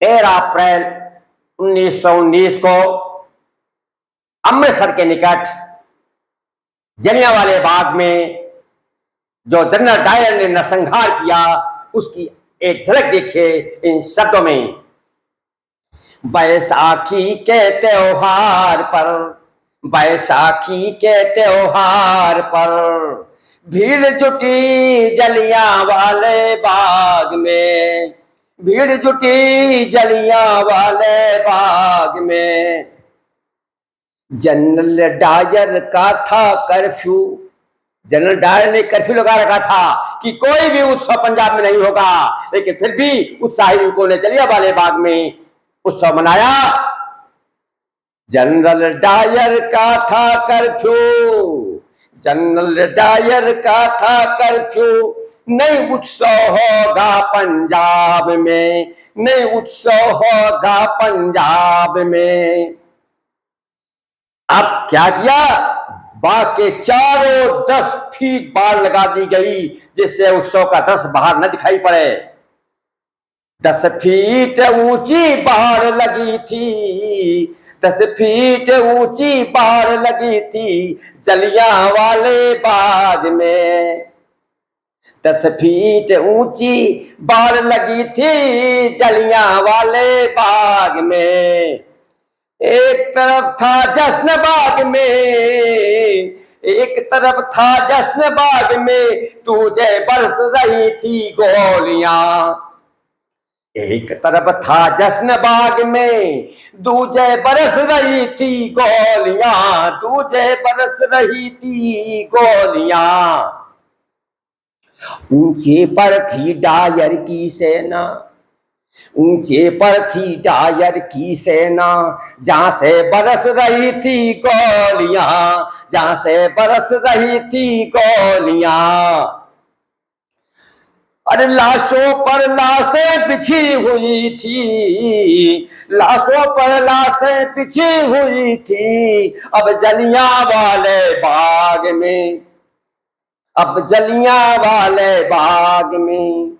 13 अप्रैल 1919 को अमृतसर के निकट जलियांवाले बाग में जो जनरल डायर ने नरसंहार किया, उसकी एक झलक देखिए इन शब्दों में। बैसाखी के त्योहार पर, बैसाखी के त्योहार पर भीड़ जुटी जलियांवाले बाग में, भीड़ जुटी जलियांवाले बाग में। जनरल डायर का था कर्फ्यू, जनरल डायर ने कर्फ्यू लगा रखा था कि कोई भी उत्सव पंजाब में नहीं होगा, लेकिन फिर भी उत्साही लोगों ने जलियांवाले बाग में उत्सव मनाया। जनरल डायर का था कर्फ्यू, जनरल डायर का था कर्फ्यू, नहीं उत्सव होगा पंजाब में, नहीं उत्सव होगा पंजाब में। अब क्या किया, बाग के चारों 10 फीट बाड़ लगा दी गई, जिससे उत्सव का दृश्य बाहर न दिखाई पड़े। 10 फीट ऊंची बाड़ लगी थी, 10 फीट ऊंची बाड़ लगी थी जलियांवाले बाग में, 10 फीट ऊंची बाड़ लगी थी जलियांवाले बाग में। एक तरफ था जश्न बाग में, एक तरफ था जश्न बाग में, तुझे बरस रही थी गोलियां। एक तरफ था जश्न बाग में, दूजे बरस रही थी गोलियां, दूजे बरस रही थी गोलियां। ऊंचे पर थी डायर की सेना, ऊंचे पर थी डायर की सेना, जहां से बरस रही थी गोलियां, जहां से बरस रही थी गोलियां। अरे लाशों पर लाशें बिछी हुई थी, लाशों पर लाशें बिछी हुई थी अब जलियांवाले बाग में, अब जलियांवाले बाग में।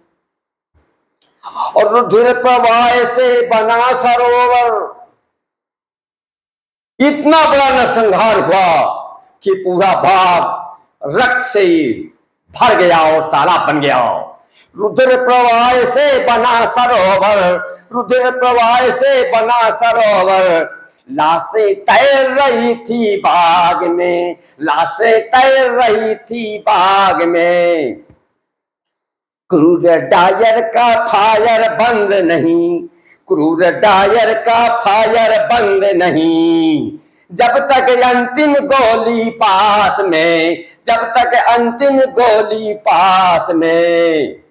और रुधिर प्रवाह से बना सरोवर, इतना बड़ा नरसंहार हुआ कि पूरा बाग रक्त से भर गया और तालाब बन गया। रुधिर प्रवाह से बना सरोवर, रुधिर प्रवाह से बना सरोवर, लाशें तैर रही थी बाग में, लाशें तैर रही थी बाग में। क्रूर डायर का फायर बंद नहीं, क्रूर डायर का फायर बंद नहीं, जब तक अंतिम गोली पास में, जब तक अंतिम गोली पास में।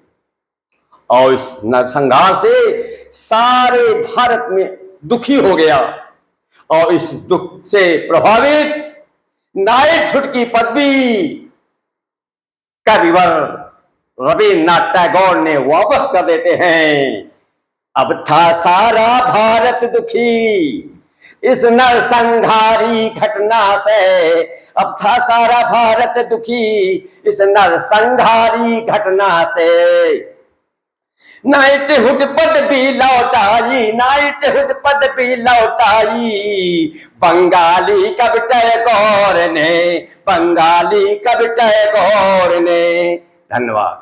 और इस नरसंहार से सारे भारत में दुखी हो गया, और इस दुख से प्रभावित नाइटहुड की पदवी कविवर रविन्द्रनाथ टैगोर ने वापस कर देते हैं। अब था सारा भारत दुखी इस नरसंहारी घटना से, अब था सारा भारत दुखी इस नरसंहारी घटना से। नाइटहुड पदवी लौटाई, नाइटहुड पदवी लौटाई बंगाली कवि टैगोर ने, बंगाली कवि टैगोर ने। धन्यवाद।